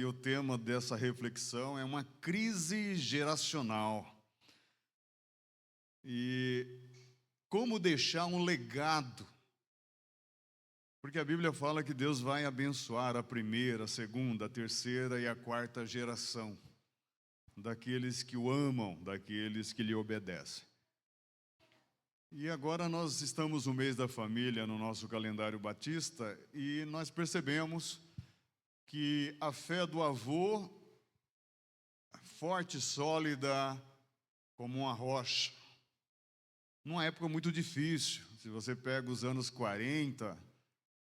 o tema dessa reflexão é uma crise geracional. E como deixar um legado? Porque a Bíblia fala que Deus vai abençoar a primeira, a segunda, a terceira e a quarta geração daqueles que o amam, daqueles que lhe obedecem. E agora nós estamos no mês da família no nosso calendário batista e nós percebemos que a fé do avô é forte, sólida, como uma rocha. Numa época muito difícil, se você pega os anos 40,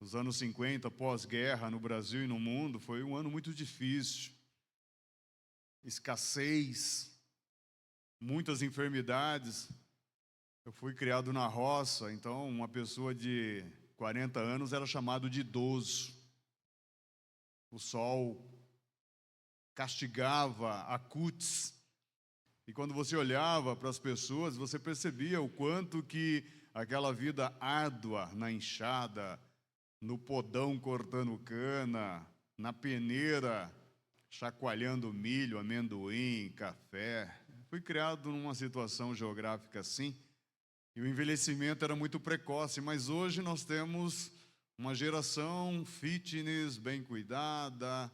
os anos 50, pós-guerra no Brasil e no mundo, foi um ano muito difícil. Escassez, muitas enfermidades. Eu fui criado na roça, então uma pessoa de 40 anos era chamado de idoso. O sol castigava a cútis. E quando você olhava para as pessoas, você percebia o quanto que aquela vida árdua na enxada, no podão cortando cana, na peneira chacoalhando milho, amendoim, café. Fui criado numa situação geográfica assim, e o envelhecimento era muito precoce, mas hoje nós temos uma geração fitness, bem cuidada,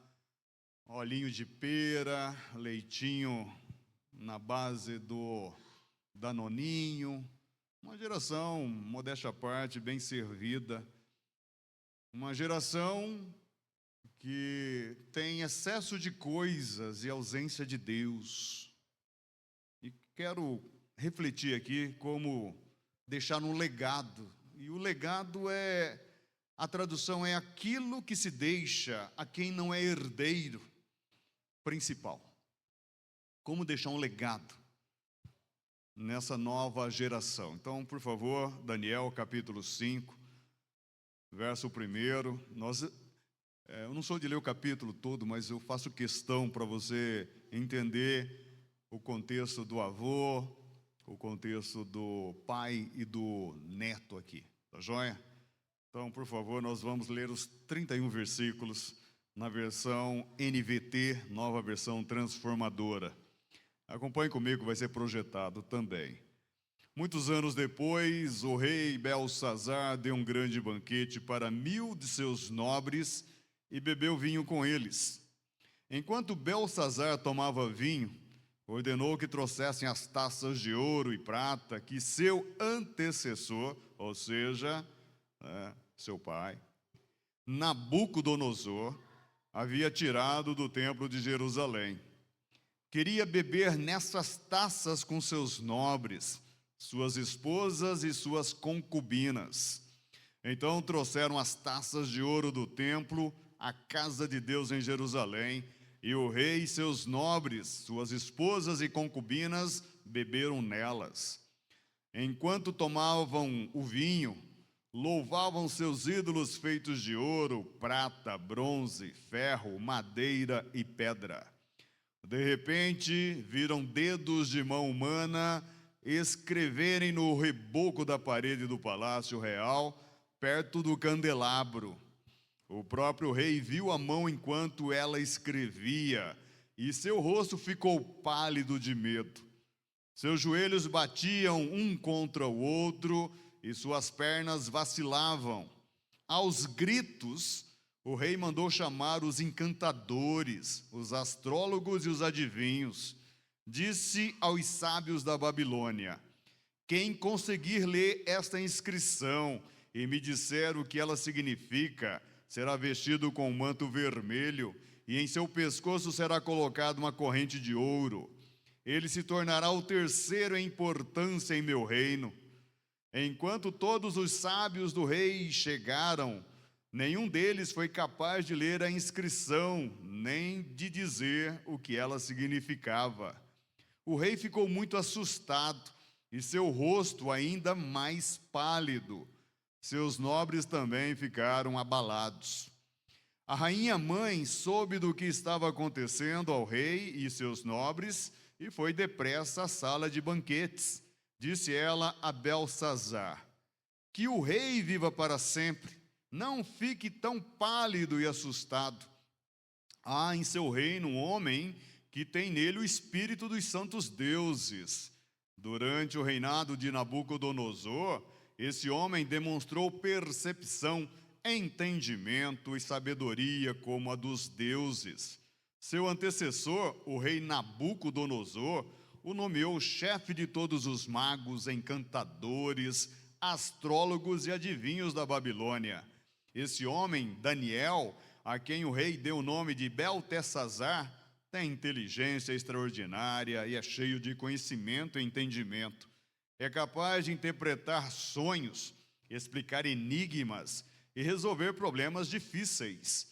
olhinho de pera, leitinho na base do danoninho, uma geração, modéstia à parte, bem servida, uma geração que tem excesso de coisas e ausência de Deus. E quero refletir aqui como deixar um legado. E o legado a tradução é aquilo que se deixa a quem não é herdeiro principal. Como deixar um legado nessa nova geração. Então, por favor, Daniel, capítulo 5, verso 1. Eu não sou de ler o capítulo todo, mas eu faço questão para você entender o contexto do avô, o contexto do pai e do neto aqui, tá joia? Então, por favor, nós vamos ler os 31 versículos na versão NVT, nova versão transformadora. Acompanhe comigo, vai ser projetado também. Muitos anos depois, o rei Belsazar deu um grande banquete para 1000 de seus nobres e bebeu vinho com eles. Enquanto Belsazar tomava vinho, ordenou que trouxessem as taças de ouro e prata que seu antecessor, ou seja, seu pai, Nabucodonosor, havia tirado do templo de Jerusalém. Queria beber nessas taças com seus nobres, suas esposas e suas concubinas. Então trouxeram as taças de ouro do templo à casa de Deus em Jerusalém, e o rei e seus nobres, suas esposas e concubinas, beberam nelas. Enquanto tomavam o vinho, louvavam seus ídolos feitos de ouro, prata, bronze, ferro, madeira e pedra. De repente, viram dedos de mão humana escreverem no reboco da parede do palácio real, perto do candelabro. O próprio rei viu a mão enquanto ela escrevia, e seu rosto ficou pálido de medo. Seus joelhos batiam um contra o outro, e suas pernas vacilavam. Aos gritos, o rei mandou chamar os encantadores, os astrólogos e os adivinhos. Disse aos sábios da Babilônia: quem conseguir ler esta inscrição e me disser o que ela significa, será vestido com um manto vermelho, e em seu pescoço será colocada uma corrente de ouro. Ele se tornará o terceiro em importância em meu reino. Enquanto todos os sábios do rei chegaram, nenhum deles foi capaz de ler a inscrição, nem de dizer o que ela significava. O rei ficou muito assustado, e seu rosto ainda mais pálido. Seus nobres também ficaram abalados. A rainha mãe soube do que estava acontecendo ao rei e seus nobres e foi depressa à sala de banquetes. Disse ela a Belsazar: que o rei viva para sempre, não fique tão pálido e assustado. Há em seu reino um homem que tem nele o espírito dos santos deuses. Durante o reinado de Nabucodonosor, esse homem demonstrou percepção, entendimento e sabedoria como a dos deuses. Seu antecessor, o rei Nabucodonosor, o nomeou chefe de todos os magos, encantadores, astrólogos e adivinhos da Babilônia. Esse homem, Daniel, a quem o rei deu o nome de Beltesazar, tem inteligência extraordinária e é cheio de conhecimento e entendimento. É capaz de interpretar sonhos, explicar enigmas e resolver problemas difíceis.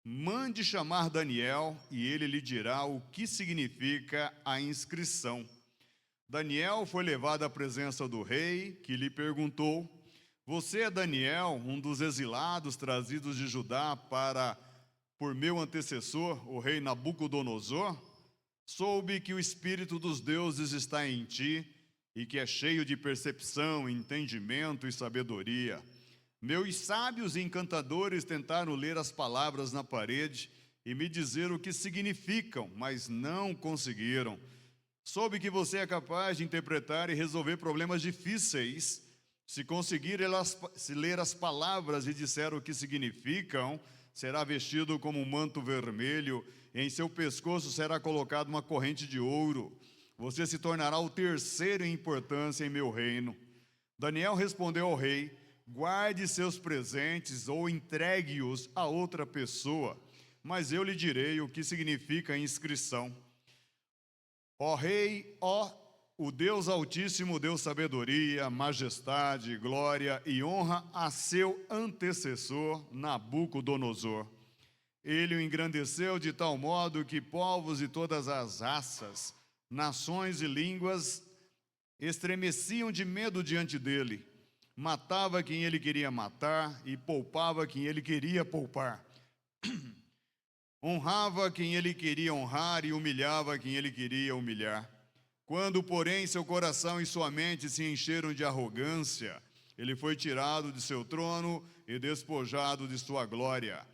Mande chamar Daniel e ele lhe dirá o que significa a inscrição. Daniel foi levado à presença do rei, que lhe perguntou: você é Daniel, um dos exilados trazidos de Judá por meu antecessor, o rei Nabucodonosor? Soube que o espírito dos deuses está em ti e que é cheio de percepção, entendimento e sabedoria. Meus sábios e encantadores tentaram ler as palavras na parede e me dizer o que significam, mas não conseguiram. Soube que você é capaz de interpretar e resolver problemas difíceis. Se conseguir ler as palavras e disser o que significam, será vestido como um manto vermelho, e em seu pescoço será colocada uma corrente de ouro. Você se tornará o terceiro em importância em meu reino. Daniel respondeu ao rei: guarde seus presentes ou entregue-os a outra pessoa, mas eu lhe direi o que significa a inscrição. Ó rei, o Deus Altíssimo deu sabedoria, majestade, glória e honra a seu antecessor, Nabucodonosor. Ele o engrandeceu de tal modo que povos de todas as raças, nações e línguas estremeciam de medo diante dele. Matava quem ele queria matar e poupava quem ele queria poupar. Honrava quem ele queria honrar e humilhava quem ele queria humilhar. Quando, porém, seu coração e sua mente se encheram de arrogância, ele foi tirado de seu trono e despojado de sua glória.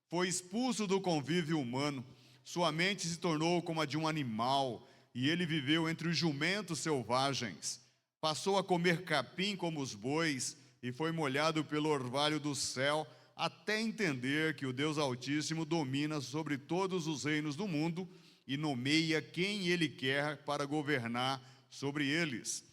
Foi expulso do convívio humano, sua mente se tornou como a de um animal, e ele viveu entre os jumentos selvagens. Passou a comer capim como os bois, e foi molhado pelo orvalho do céu, até entender que o Deus Altíssimo domina sobre todos os reinos do mundo e nomeia quem ele quer para governar sobre eles.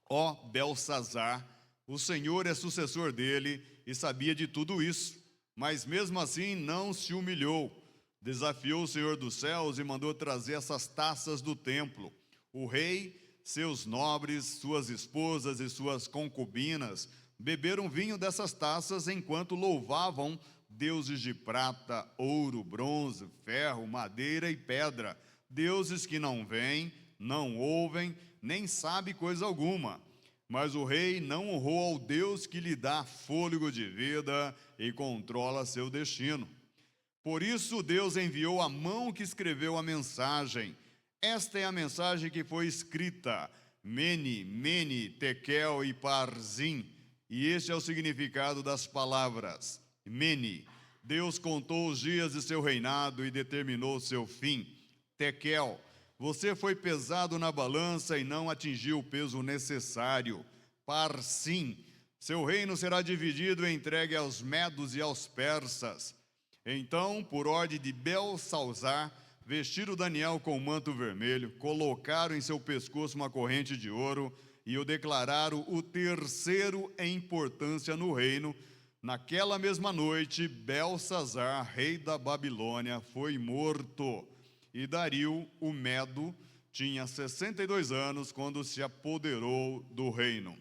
Ó Belsazar, o Senhor é sucessor dele e sabia de tudo isso, mas mesmo assim não se humilhou. Desafiou o Senhor dos céus e mandou trazer essas taças do templo. O rei, seus nobres, suas esposas e suas concubinas beberam vinho dessas taças enquanto louvavam deuses de prata, ouro, bronze, ferro, madeira e pedra, deuses que não veem, não ouvem, nem sabem coisa alguma. Mas o rei não honrou ao Deus que lhe dá fôlego de vida e controla seu destino. Por isso Deus enviou a mão que escreveu a mensagem. Esta é a mensagem que foi escrita: Mene, Mene, Tekel e Parzim. E este é o significado das palavras. Mene, Deus contou os dias de seu reinado e determinou seu fim. Tekel, você foi pesado na balança e não atingiu o peso necessário. Parsim, seu reino será dividido e entregue aos medos e aos persas. Então, por ordem de Belsazar, vestiram Daniel com um manto vermelho, colocaram em seu pescoço uma corrente de ouro e o declararam o terceiro em importância no reino. Naquela mesma noite, Belsazar, rei da Babilônia, foi morto. E Dario, o Medo, tinha 62 anos quando se apoderou do reino.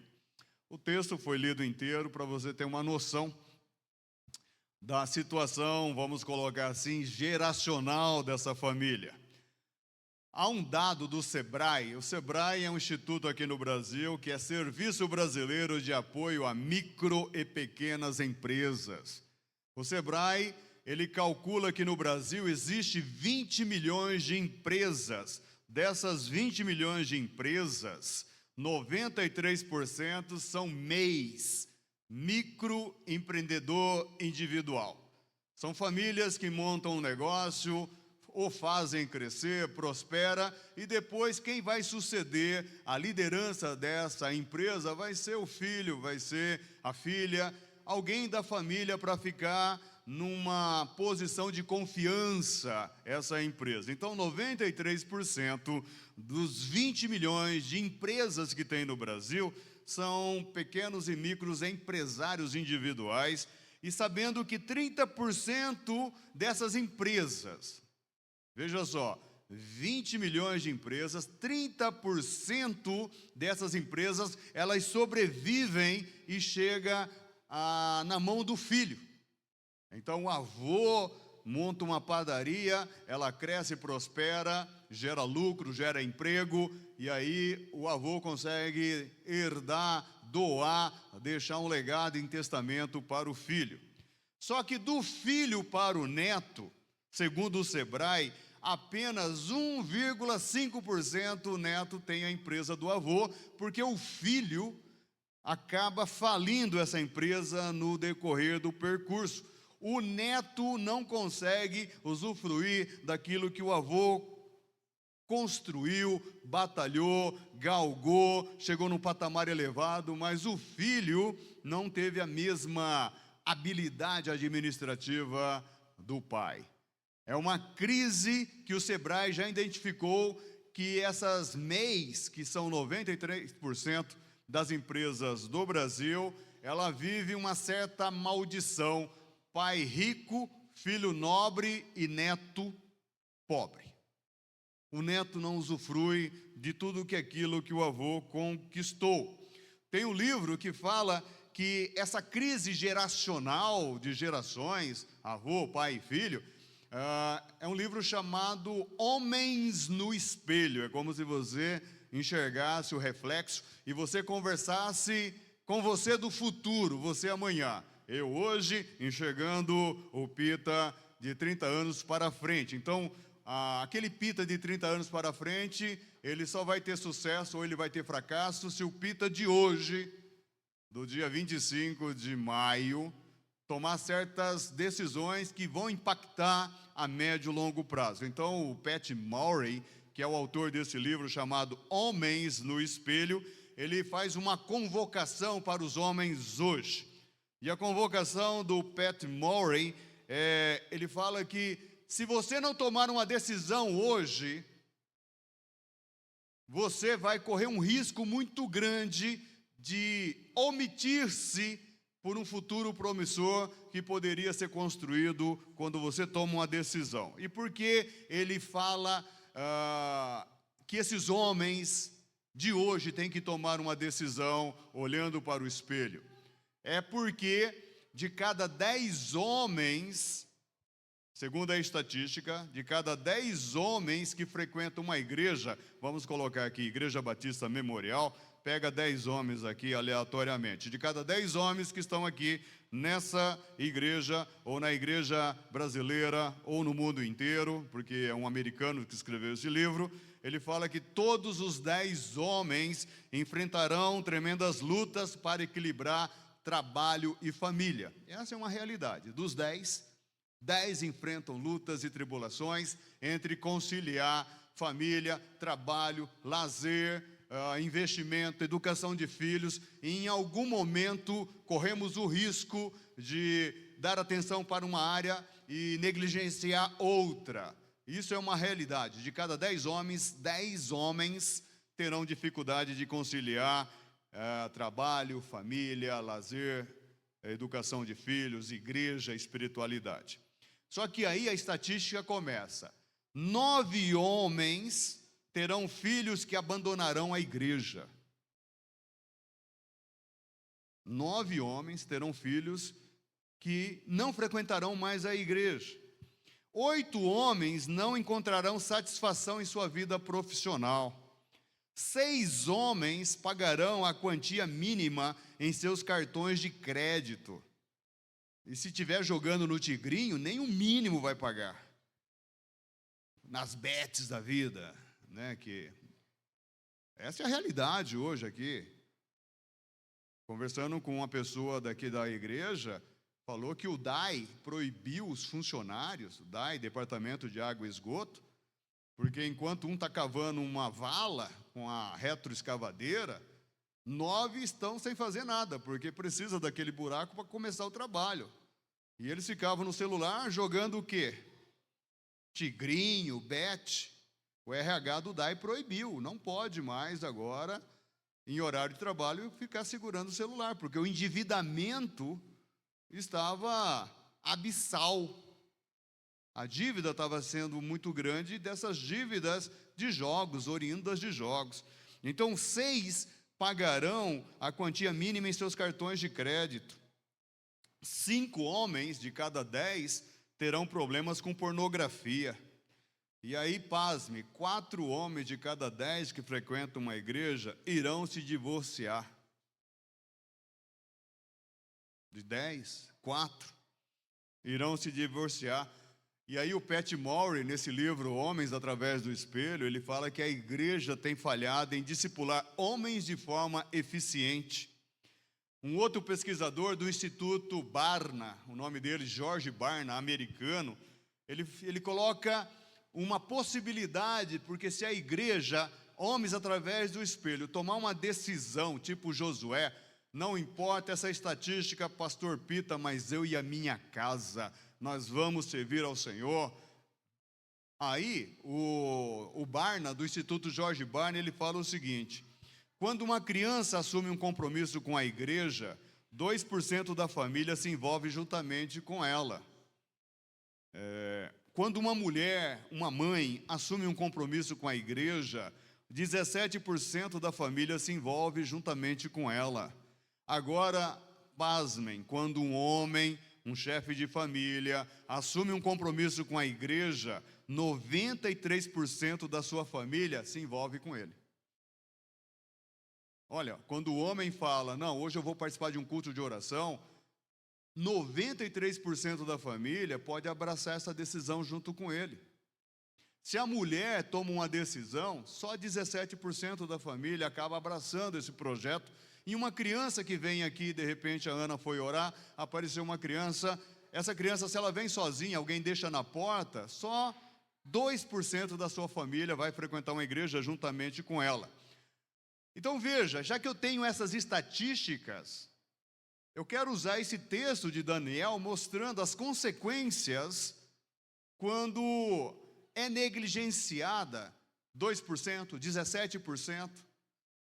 O texto foi lido inteiro para você ter uma noção da situação, vamos colocar assim, geracional dessa família. Há um dado do SEBRAE. O SEBRAE é um instituto aqui no Brasil que é Serviço Brasileiro de Apoio a Micro e Pequenas Empresas. O SEBRAE, ele calcula que no Brasil existe 20 milhões de empresas. Dessas 20 milhões de empresas, 93% são MEIs, microempreendedor individual. São famílias que montam um negócio, ou fazem crescer, prospera, e depois quem vai suceder a liderança dessa empresa vai ser o filho, vai ser a filha, alguém da família para ficar numa posição de confiança essa empresa. Então, 93% dos 20 milhões de empresas que tem no Brasil são pequenos e micros empresários individuais, e sabendo que 30% dessas empresas, veja só, 20 milhões de empresas, 30% dessas empresas, elas sobrevivem e chega na mão do filho. Então o avô monta uma padaria, ela cresce, prospera, gera lucro, gera emprego, e aí o avô consegue herdar, doar, deixar um legado em testamento para o filho. Só que do filho para o neto, segundo o Sebrae, apenas 1,5% o neto tem a empresa do avô, porque o filho acaba falindo essa empresa no decorrer do percurso. O neto não consegue usufruir daquilo que o avô construiu, batalhou, galgou, chegou num patamar elevado, mas o filho não teve a mesma habilidade administrativa do pai. É uma crise que o Sebrae já identificou, que essas MEIs, que são 93% das empresas do Brasil, ela vive uma certa maldição: pai rico, filho nobre e neto pobre. O neto não usufrui de tudo aquilo que o avô conquistou. Tem um livro que fala que essa crise geracional de gerações, avô, pai e filho, é um livro chamado Homens no Espelho. É como se você enxergasse o reflexo e você conversasse com você do futuro, você amanhã. Eu hoje enxergando o Pita de 30 anos para frente. Então, aquele Pita de 30 anos para frente, ele só vai ter sucesso ou ele vai ter fracasso se o Pita de hoje, do dia 25 de maio, tomar certas decisões que vão impactar a médio e longo prazo. Então, o Pat Murray, que é o autor desse livro chamado Homens no Espelho, ele faz uma convocação para os homens hoje. E a convocação do Pat Murray, ele fala que se você não tomar uma decisão hoje, você vai correr um risco muito grande de omitir-se por um futuro promissor que poderia ser construído quando você toma uma decisão. E por que ele fala que esses homens de hoje têm que tomar uma decisão olhando para o espelho? É porque de cada 10 homens, segundo a estatística, de cada 10 homens que frequentam uma igreja, vamos colocar aqui, Igreja Batista Memorial, pega 10 homens aqui aleatoriamente. De cada 10 homens que estão aqui nessa igreja, ou na igreja brasileira, ou no mundo inteiro, porque é um americano que escreveu esse livro, ele fala que todos os 10 homens enfrentarão tremendas lutas para equilibrar trabalho e família. Essa é uma realidade. Dos 10 enfrentam lutas e tribulações entre conciliar família, trabalho, lazer, investimento, educação de filhos, e em algum momento corremos o risco de dar atenção para uma área e negligenciar outra. Isso é uma realidade. De cada 10 homens terão dificuldade de conciliar trabalho, família, lazer, educação de filhos, igreja, espiritualidade. Só que aí a estatística começa. 9 homens terão filhos que abandonarão a igreja. 9 homens terão filhos que não frequentarão mais a igreja. 8 homens não encontrarão satisfação em sua vida profissional. 6 homens pagarão a quantia mínima em seus cartões de crédito. E se estiver jogando no tigrinho, nem o mínimo vai pagar. Nas bets da vida, né? Que essa é a realidade hoje aqui. Conversando com uma pessoa daqui da igreja, falou que o DAI proibiu os funcionários, o DAI, Departamento de Água e Esgoto, porque enquanto um está cavando uma vala com a retroescavadeira, 9 estão sem fazer nada, porque precisa daquele buraco para começar o trabalho. E eles ficavam no celular jogando o quê? Tigrinho, bet. O RH do DAI proibiu, não pode mais agora, em horário de trabalho, ficar segurando o celular, porque o endividamento estava abissal. A dívida estava sendo muito grande, dessas dívidas de jogos, oriundas de jogos. Então, 6 pagarão a quantia mínima em seus cartões de crédito. 5 homens de cada 10 terão problemas com pornografia. E aí, pasme, 4 homens de cada 10 que frequentam uma igreja irão se divorciar. De 10, 4 irão se divorciar. E aí o Pat Murray, nesse livro Homens através do Espelho, ele fala que a igreja tem falhado em discipular homens de forma eficiente. Um outro pesquisador do Instituto Barna, o nome dele, George Barna, americano, ele coloca uma possibilidade, porque se a igreja, homens através do espelho, tomar uma decisão, tipo Josué, não importa essa estatística, pastor Pita, mas eu e a minha casa, nós vamos servir ao Senhor. Aí, o Barna, do Instituto George Barna, ele fala o seguinte: quando uma criança assume um compromisso com a igreja, 2% da família se envolve juntamente com ela. Quando uma mulher, uma mãe, assume um compromisso com a igreja, 17% da família se envolve juntamente com ela. Agora, pasmem, quando um homem, um chefe de família, assume um compromisso com a igreja, 93% da sua família se envolve com ele. Olha, quando o homem fala, não, hoje eu vou participar de um culto de oração, 93% da família pode abraçar essa decisão junto com ele. Se a mulher toma uma decisão, só 17% da família acaba abraçando esse projeto. E uma criança que vem aqui, de repente a Ana foi orar, apareceu uma criança, essa criança, se ela vem sozinha, alguém deixa na porta, só 2% da sua família vai frequentar uma igreja juntamente com ela. Então veja, já que eu tenho essas estatísticas, eu quero usar esse texto de Daniel mostrando as consequências quando é negligenciada 2%, 17%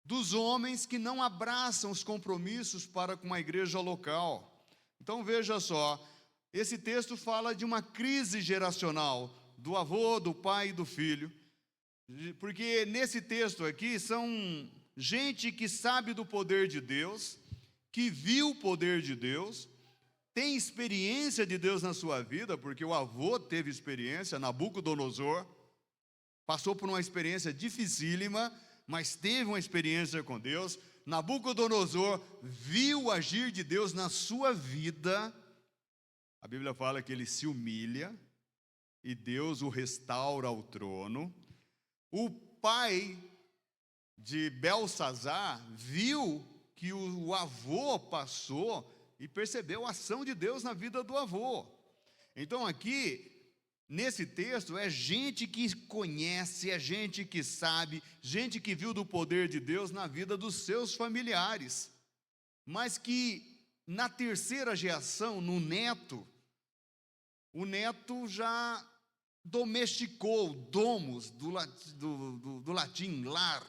dos homens que não abraçam os compromissos para com a igreja local. Então veja só, esse texto fala de uma crise geracional do avô, do pai e do filho, porque nesse texto aqui são gente que sabe do poder de Deus, que viu o poder de Deus, tem experiência de Deus na sua vida, porque o avô teve experiência, Nabucodonosor, passou por uma experiência dificílima, mas teve uma experiência com Deus. Nabucodonosor viu o agir de Deus na sua vida. A Bíblia fala que ele se humilha e Deus o restaura ao trono. O pai de Belsazar viu que o avô passou e percebeu a ação de Deus na vida do avô. Então aqui, nesse texto, é gente que conhece, é gente que sabe, gente que viu do poder de Deus na vida dos seus familiares, mas que na terceira geração, no neto, o neto já domesticou, domus, do latim lar,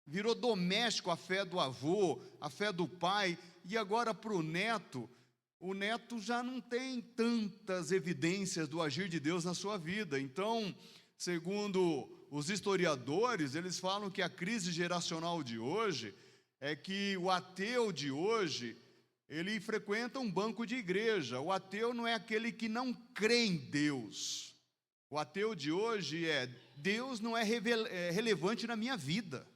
virou doméstico a fé do avô, a fé do pai, e agora para o neto já não tem tantas evidências do agir de Deus na sua vida. Então, segundo os historiadores, eles falam que a crise geracional de hoje é que o ateu de hoje, ele frequenta um banco de igreja. O ateu não é aquele que não crê em Deus. O ateu de hoje Deus não é relevante na minha vida.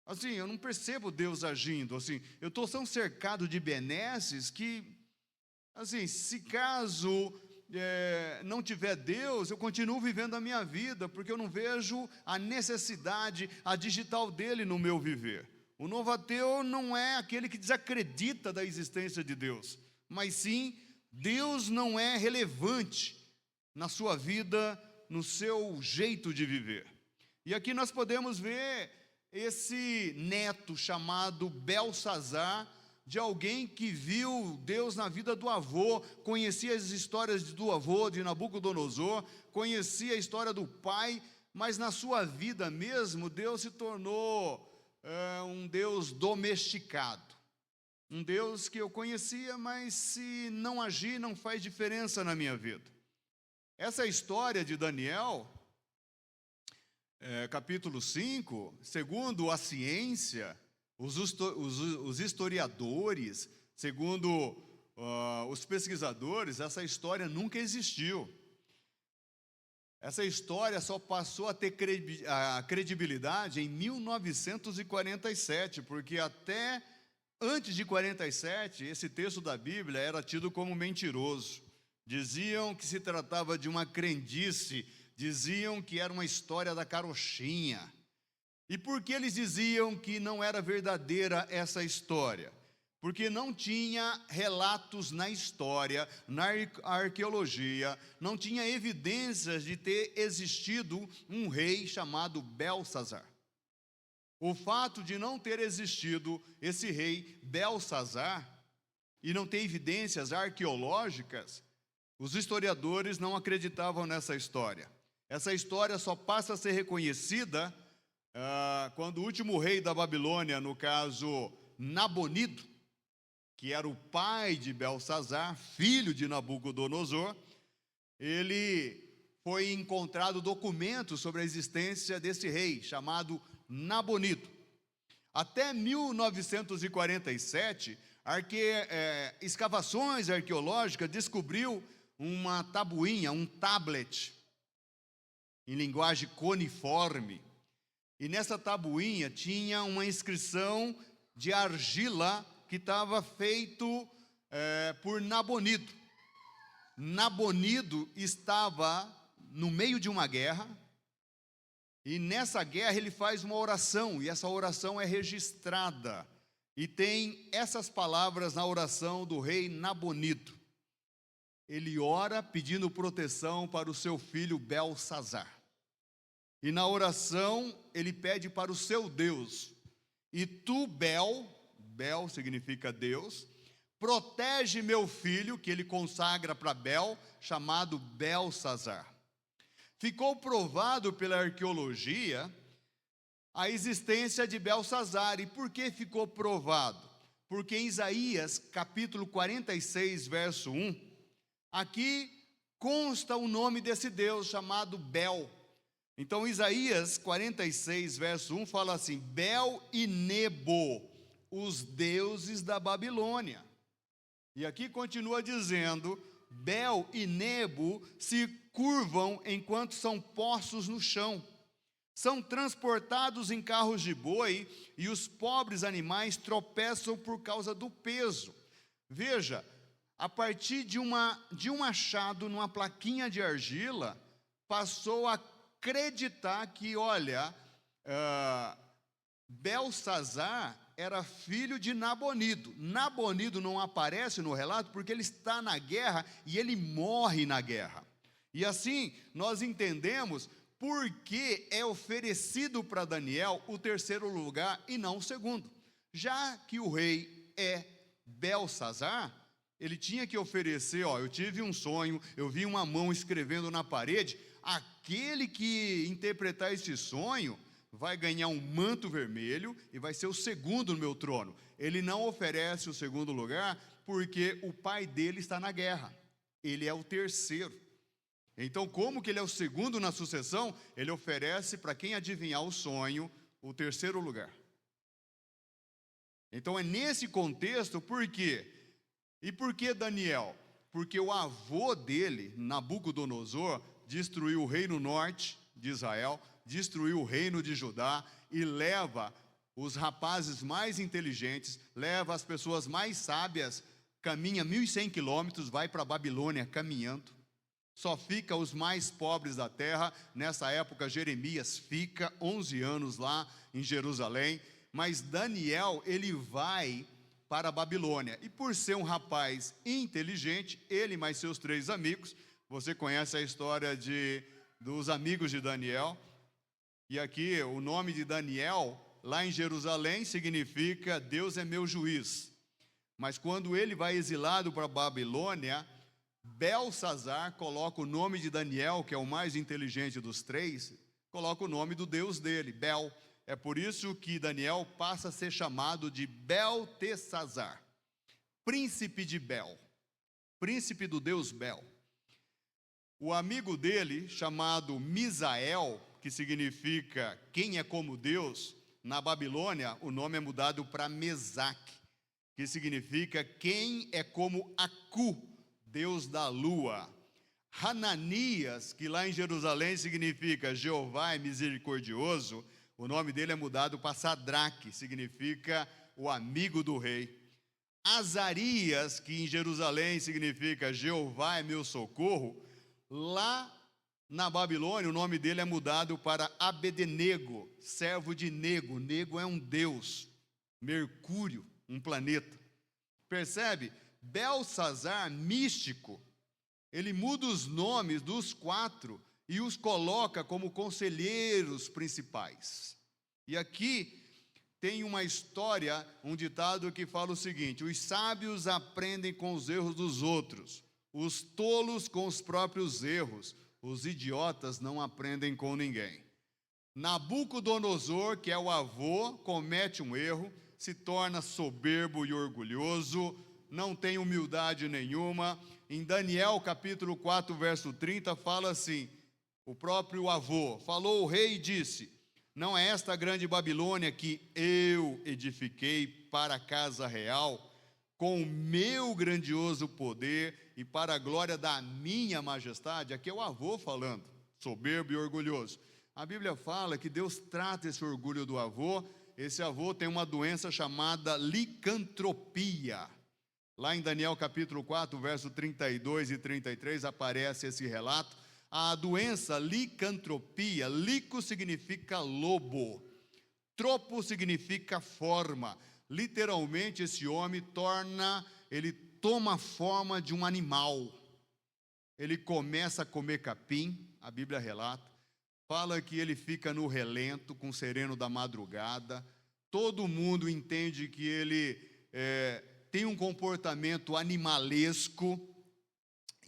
Assim, eu não percebo Deus agindo, assim, eu estou tão cercado de benesses que, assim, se caso não tiver Deus, eu continuo vivendo a minha vida, porque eu não vejo a necessidade, a digital dele no meu viver. O novo ateu não é aquele que desacredita da existência de Deus, mas sim, Deus não é relevante na sua vida, no seu jeito de viver. E aqui nós podemos ver esse neto chamado Belsazar, de alguém que viu Deus na vida do avô, conhecia as histórias do avô, de Nabucodonosor, conhecia a história do pai, mas na sua vida mesmo, Deus se tornou um Deus domesticado. Um Deus que eu conhecia, mas se não agir, não faz diferença na minha vida. Essa história de Daniel, capítulo 5, segundo a ciência, os historiadores, segundo os pesquisadores, essa história nunca existiu. Essa história só passou a ter credibilidade em 1947, porque até antes de 47, esse texto da Bíblia era tido como mentiroso. Diziam que se tratava de uma crendice, diziam que era uma história da carochinha. E por que eles diziam que não era verdadeira essa história? Porque não tinha relatos na história, na arqueologia, não tinha evidências de ter existido um rei chamado Belsazar. O fato de não ter existido esse rei Belsazar, e não ter evidências arqueológicas, os historiadores não acreditavam nessa história. Essa história só passa a ser reconhecida quando o último rei da Babilônia, no caso Nabonido, que era o pai de Belsazar, filho de Nabucodonosor, ele foi encontrado documentos sobre a existência desse rei, chamado Nabonido. Até 1947, escavações arqueológicas descobriu uma tabuinha, um tablet, em linguagem cuneiforme. E nessa tabuinha tinha uma inscrição de argila que estava feito por Nabonido. Nabonido estava no meio de uma guerra, e nessa guerra ele faz uma oração, e essa oração é registrada, e tem essas palavras na oração do rei Nabonido. Ele ora pedindo proteção para o seu filho Belsazar. E na oração ele pede para o seu Deus: e tu, Bel significa Deus, protege meu filho, que ele consagra para Bel, chamado Belsazar. Ficou provado pela arqueologia a existência de Belsazar. E por que ficou provado? Porque em Isaías, capítulo 46, verso 1, aqui consta o nome desse Deus chamado Bel. Então, Isaías 46, verso 1, fala assim: Bel e Nebo, os deuses da Babilônia. E aqui continua dizendo: Bel e Nebo se curvam enquanto são postos no chão. São transportados em carros de boi, e os pobres animais tropeçam por causa do peso. Veja, a partir de um achado numa plaquinha de argila, passou a acreditar que, olha, Belsazar era filho de Nabonido. Nabonido não aparece no relato porque ele está na guerra e ele morre na guerra. E assim nós entendemos por que é oferecido para Daniel o terceiro lugar e não o segundo. Já que o rei é Belsazar, ele tinha que oferecer: eu tive um sonho, eu vi uma mão escrevendo na parede. Aquele que interpretar esse sonho vai ganhar um manto vermelho e vai ser o segundo no meu trono. Ele não oferece o segundo lugar porque o pai dele está na guerra. Ele é o terceiro. Então, como que ele é o segundo na sucessão, ele oferece para quem adivinhar o sonho o terceiro lugar. Então, é nesse contexto. Por quê? E por que Daniel? Porque o avô dele, Nabucodonosor, destruiu o reino norte de Israel, destruiu o reino de Judá e leva os rapazes mais inteligentes, leva as pessoas mais sábias, caminha 1.100 quilômetros, vai para a Babilônia caminhando. Só fica os mais pobres da terra. Nessa época, Jeremias fica 11 anos lá em Jerusalém, mas Daniel, ele vai para a Babilônia. E por ser um rapaz inteligente, ele mais seus 3 amigos, você conhece a história dos amigos de Daniel, e aqui o nome de Daniel, lá em Jerusalém, significa Deus é meu juiz. Mas quando ele vai exilado para a Babilônia, Belsazar coloca o nome de Daniel, que é o mais inteligente dos 3, coloca o nome do Deus dele, Bel. É por isso que Daniel passa a ser chamado de Beltesazar, príncipe de Bel, príncipe do Deus Bel. O amigo dele, chamado Misael, que significa quem é como Deus, na Babilônia o nome é mudado para Mesaque, que significa quem é como Acu, Deus da lua. Hananias, que lá em Jerusalém significa Jeová é misericordioso, o nome dele é mudado para Sadraque, significa o amigo do rei. Azarias, que em Jerusalém significa Jeová é meu socorro, lá na Babilônia o nome dele é mudado para Abednego, servo de Nego. Nego é um deus, Mercúrio, um planeta. Percebe? Belsazar, místico, ele muda os nomes dos 4 e os coloca como conselheiros principais. E aqui tem uma história, um ditado que fala o seguinte: os sábios aprendem com os erros dos outros, os tolos com os próprios erros, os idiotas não aprendem com ninguém. Nabucodonosor, que é o avô, comete um erro, se torna soberbo e orgulhoso, não tem humildade nenhuma. Em Daniel capítulo 4, verso 30, fala assim, o próprio avô, falou o rei e disse, não é esta a grande Babilônia que eu edifiquei para a casa real, com o meu grandioso poder e para a glória da minha majestade? Aqui é o avô falando, soberbo e orgulhoso. A Bíblia fala que Deus trata esse orgulho do avô. Esse avô tem uma doença chamada licantropia. Lá em Daniel capítulo 4, verso 32 e 33, aparece esse relato. A doença licantropia, lico significa lobo, tropo significa forma. Literalmente esse homem ele toma a forma de um animal. Ele começa a comer capim, a Bíblia relata. Fala que ele fica no relento, com o sereno da madrugada. Todo mundo entende que ele tem um comportamento animalesco.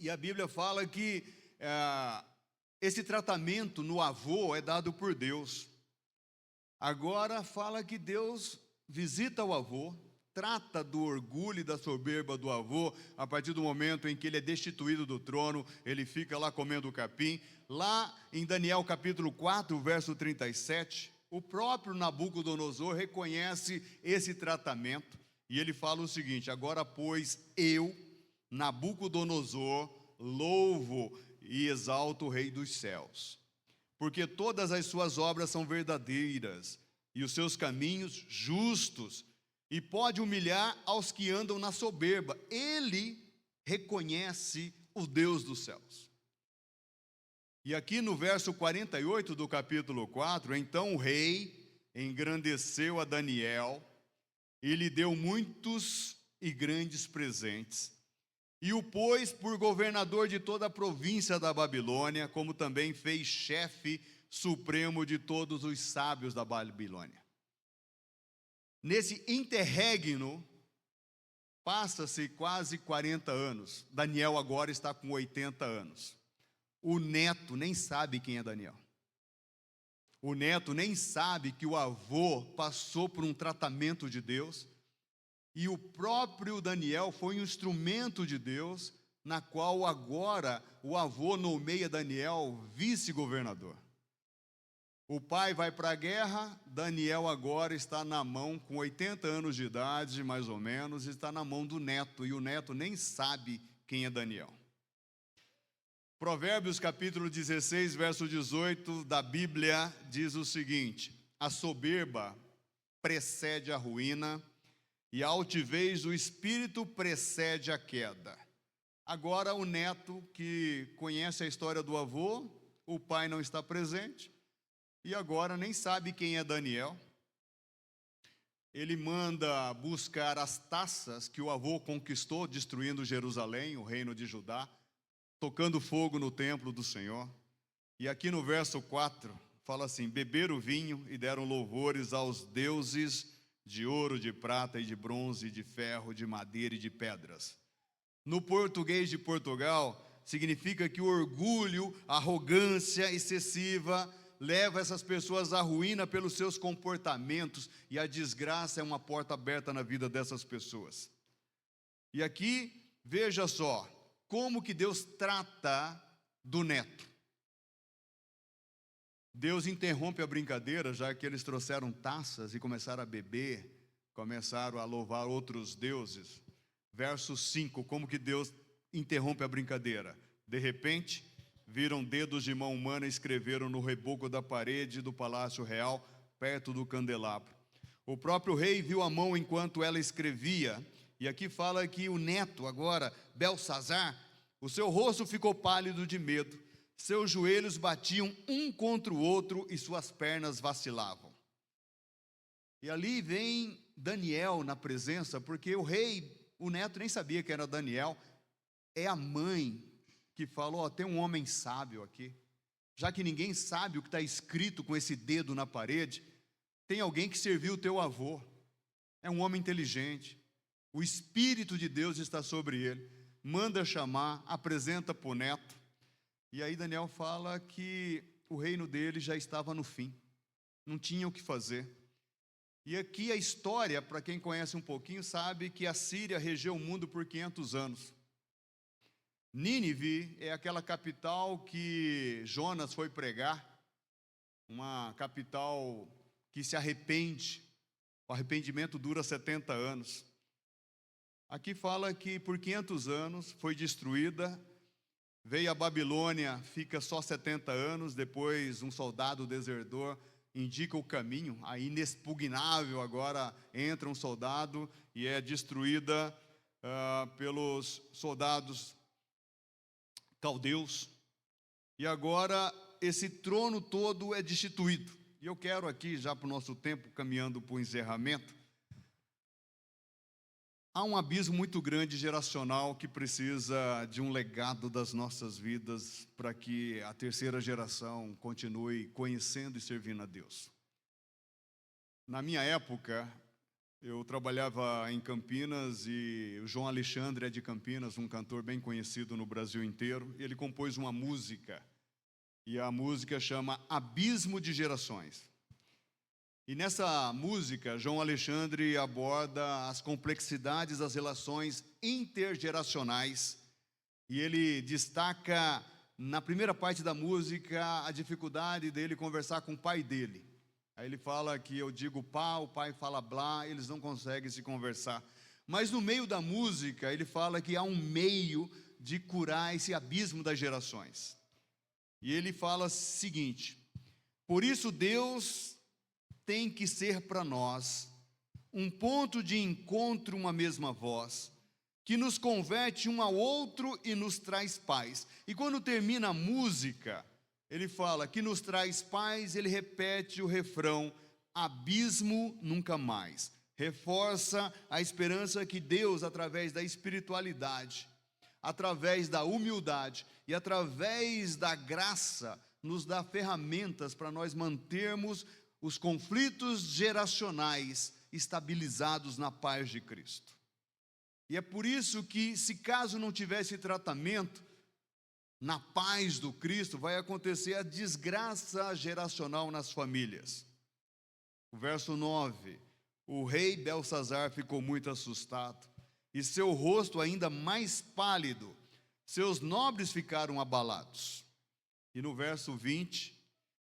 E a Bíblia fala que esse tratamento no avô é dado por Deus. Agora fala que Deus visita o avô, trata do orgulho e da soberba do avô, a partir do momento em que ele é destituído do trono, ele fica lá comendo capim. Lá em Daniel capítulo 4, verso 37, o próprio Nabucodonosor reconhece esse tratamento, e ele fala o seguinte: agora, pois, eu, Nabucodonosor, louvo e exalto o Rei dos céus, porque todas as suas obras são verdadeiras, e os seus caminhos justos, e pode humilhar aos que andam na soberba. Ele reconhece o Deus dos céus. E aqui no verso 48 do capítulo 4, então o rei engrandeceu a Daniel, e lhe deu muitos e grandes presentes, e o pôs por governador de toda a província da Babilônia, como também fez chefe supremo de todos os sábios da Babilônia. Nesse interregno, passa-se quase 40 anos. Daniel agora está com 80 anos. O neto nem sabe quem é Daniel. O neto nem sabe que o avô passou por um tratamento de Deus, e o próprio Daniel foi um instrumento de Deus, na qual agora o avô nomeia Daniel vice-governador. O pai vai para a guerra, Daniel agora está na mão, com 80 anos de idade, mais ou menos, está na mão do neto, e o neto nem sabe quem é Daniel. Provérbios capítulo 16, verso 18 da Bíblia diz o seguinte: a soberba precede a ruína, e a altivez do espírito precede a queda. Agora o neto, que conhece a história do avô, o pai não está presente, e agora nem sabe quem é Daniel. ele manda buscar as taças que o avô conquistou, destruindo Jerusalém, o reino de Judá, tocando fogo no templo do Senhor. E aqui no verso 4, fala assim: beberam o vinho e deram louvores aos deuses de ouro, de prata e de bronze, de ferro, de madeira e de pedras. No português de Portugal, significa que o orgulho, a arrogância excessiva leva essas pessoas à ruína pelos seus comportamentos, e a desgraça é uma porta aberta na vida dessas pessoas. E aqui, veja só, como que Deus trata do neto. Deus interrompe a brincadeira, já que eles trouxeram taças e começaram a beber, começaram a louvar outros deuses. Verso 5, como que Deus interrompe a brincadeira? De repente, viram dedos de mão humana e escreveram no reboco da parede do palácio real, perto do candelabro. O próprio rei viu a mão enquanto ela escrevia, e aqui fala que o neto agora, Belsazar, o seu rosto ficou pálido de medo, seus joelhos batiam um contra o outro e suas pernas vacilavam. E ali vem Daniel na presença, porque o rei, o neto nem sabia que era Daniel, é a mãe que falou: tem um homem sábio aqui, já que ninguém sabe o que está escrito com esse dedo na parede, tem alguém que serviu o teu avô, é um homem inteligente, o Espírito de Deus está sobre ele, manda chamar, apresenta para o neto. E aí Daniel fala que o reino dele já estava no fim, não tinha o que fazer. E aqui a história, para quem conhece um pouquinho, sabe que a Síria regeu o mundo por 500 anos. Nínive é aquela capital que Jonas foi pregar, uma capital que se arrepende, o arrependimento dura 70 anos. Aqui fala que por 500 anos foi destruída, veio a Babilônia, fica só 70 anos, depois um soldado desertor indica o caminho, a inexpugnável agora entra um soldado e é destruída pelos soldados caldeus, e agora esse trono todo é destituído. E eu quero aqui, já para o nosso tempo, caminhando para o encerramento, há um abismo muito grande geracional que precisa de um legado das nossas vidas para que a terceira geração continue conhecendo e servindo a Deus. Na minha época, eu trabalhava em Campinas e o João Alexandre é de Campinas, um cantor bem conhecido no Brasil inteiro. Ele compôs uma música, e a música chama Abismo de Gerações. E nessa música, João Alexandre aborda as complexidades das relações intergeracionais, e ele destaca, na primeira parte da música, a dificuldade dele conversar com o pai dele. Aí ele fala que eu digo pá, o pai fala blá, eles não conseguem se conversar. Mas no meio da música, ele fala que há um meio de curar esse abismo das gerações. E ele fala o seguinte: por isso Deus tem que ser para nós um ponto de encontro, uma mesma voz, que nos converte um ao outro e nos traz paz. E quando termina a música, ele fala que nos traz paz, ele repete o refrão: abismo nunca mais. Reforça a esperança que Deus, através da espiritualidade, através da humildade e através da graça, nos dá ferramentas para nós mantermos os conflitos geracionais estabilizados na paz de Cristo. E é por isso que, se caso não tivesse tratamento, na paz do Cristo, vai acontecer a desgraça geracional nas famílias. O verso 9, o rei Belsazar ficou muito assustado, e seu rosto ainda mais pálido, seus nobres ficaram abalados. E no verso 20,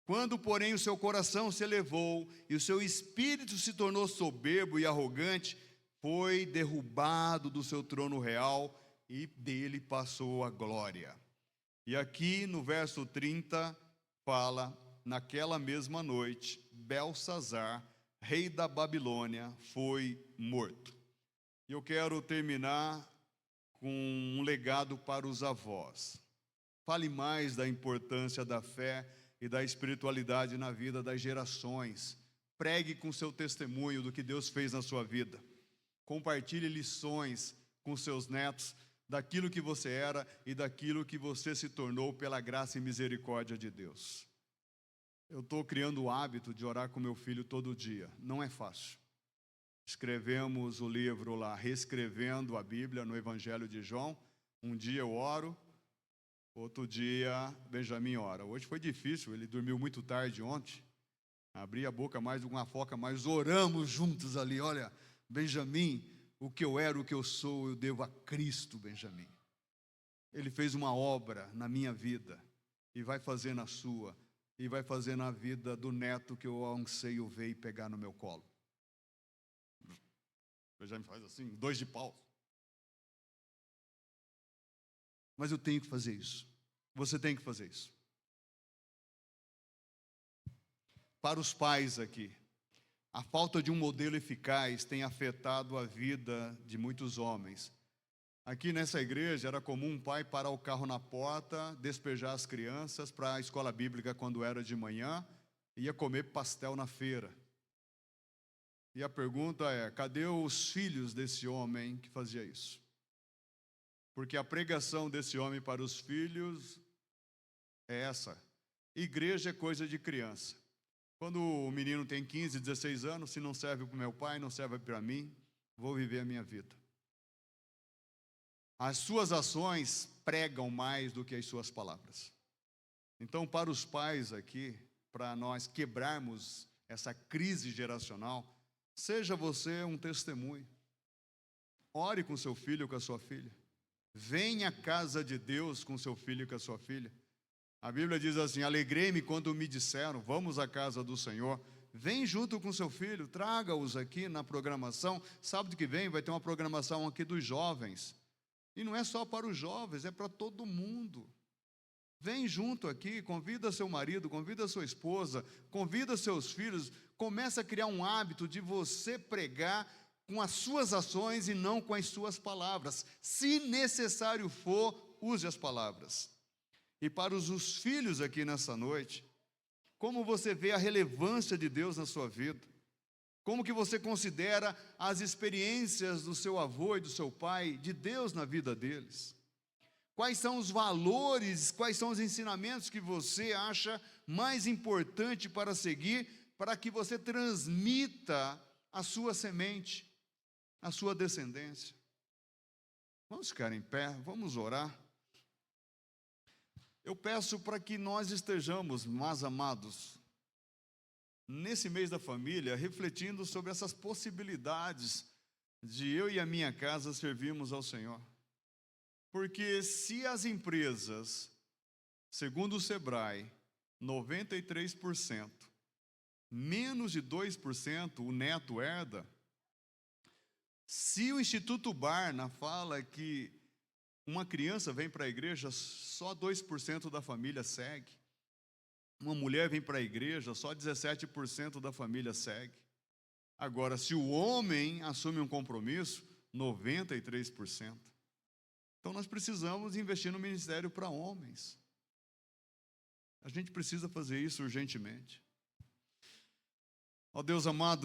quando, porém, o seu coração se elevou, e o seu espírito se tornou soberbo e arrogante, foi derrubado do seu trono real, e dele passou a glória. E aqui no verso 30 fala: naquela mesma noite, Belsazar, rei da Babilônia, foi morto. E eu quero terminar com um legado para os avós. Fale mais da importância da fé e da espiritualidade na vida das gerações, Pregue com seu testemunho do que Deus fez na sua vida. Compartilhe lições com seus netos daquilo que você era e daquilo que você se tornou pela graça e misericórdia de Deus. Eu estou criando o hábito de orar com meu filho todo dia. Não é fácil. Escrevemos o livro lá, Reescrevendo a Bíblia no Evangelho de João. Um dia eu oro, outro dia Benjamin ora. Hoje foi difícil, ele dormiu muito tarde ontem. Abri a boca mais do que uma foca, mas oramos juntos ali. Olha, Benjamin, o que eu era, o que eu sou, eu devo a Cristo, Benjamin. Ele fez uma obra na minha vida e vai fazer na sua, e vai fazer na vida do neto que eu anseio ver e pegar no meu colo. Benjamin faz assim, 2 de pau. Mas eu tenho que fazer isso. Você tem que fazer isso. Para os pais aqui, a falta de um modelo eficaz tem afetado a vida de muitos homens. Aqui nessa igreja era comum um pai parar o carro na porta, despejar as crianças para a escola bíblica quando era de manhã, e ia comer pastel na feira. E a pergunta é, cadê os filhos desse homem que fazia isso? Porque a pregação desse homem para os filhos é essa: igreja é coisa de criança. Quando o menino tem 15, 16 anos, se não serve para o meu pai, não serve para mim, vou viver a minha vida. As suas ações pregam mais do que as suas palavras. Então, para os pais aqui, para nós quebrarmos essa crise geracional, seja você um testemunho. Ore com seu filho ou com a sua filha. Venha à casa de Deus com seu filho e com a sua filha. A Bíblia diz assim, alegrei-me quando me disseram, vamos à casa do Senhor. Vem junto com seu filho, traga-os aqui na programação. Sábado que vem vai ter uma programação aqui dos jovens. E não é só para os jovens, é para todo mundo. Vem junto aqui, convida seu marido, convida sua esposa, convida seus filhos. Começa a criar um hábito de você pregar com as suas ações e não com as suas palavras. Se necessário for, use as palavras. E para os filhos aqui nessa noite, como você vê a relevância de Deus na sua vida? Como que você considera as experiências do seu avô e do seu pai, de Deus na vida deles? Quais são os valores, quais são os ensinamentos que você acha mais importante para seguir, para que você transmita a sua semente, a sua descendência? Vamos ficar em pé, vamos orar. Eu peço para que nós estejamos, mais amados, nesse mês da família, refletindo sobre essas possibilidades de eu e a minha casa servirmos ao Senhor. Porque se as empresas, segundo o Sebrae, 93%, menos de 2% o neto herda, se o Instituto Barna fala que uma criança vem para a igreja, só 2% da família segue. Uma mulher vem para a igreja, só 17% da família segue. Agora, se o homem assume um compromisso, 93%. Então, nós precisamos investir no ministério para homens. A gente precisa fazer isso urgentemente. Ó Deus amado,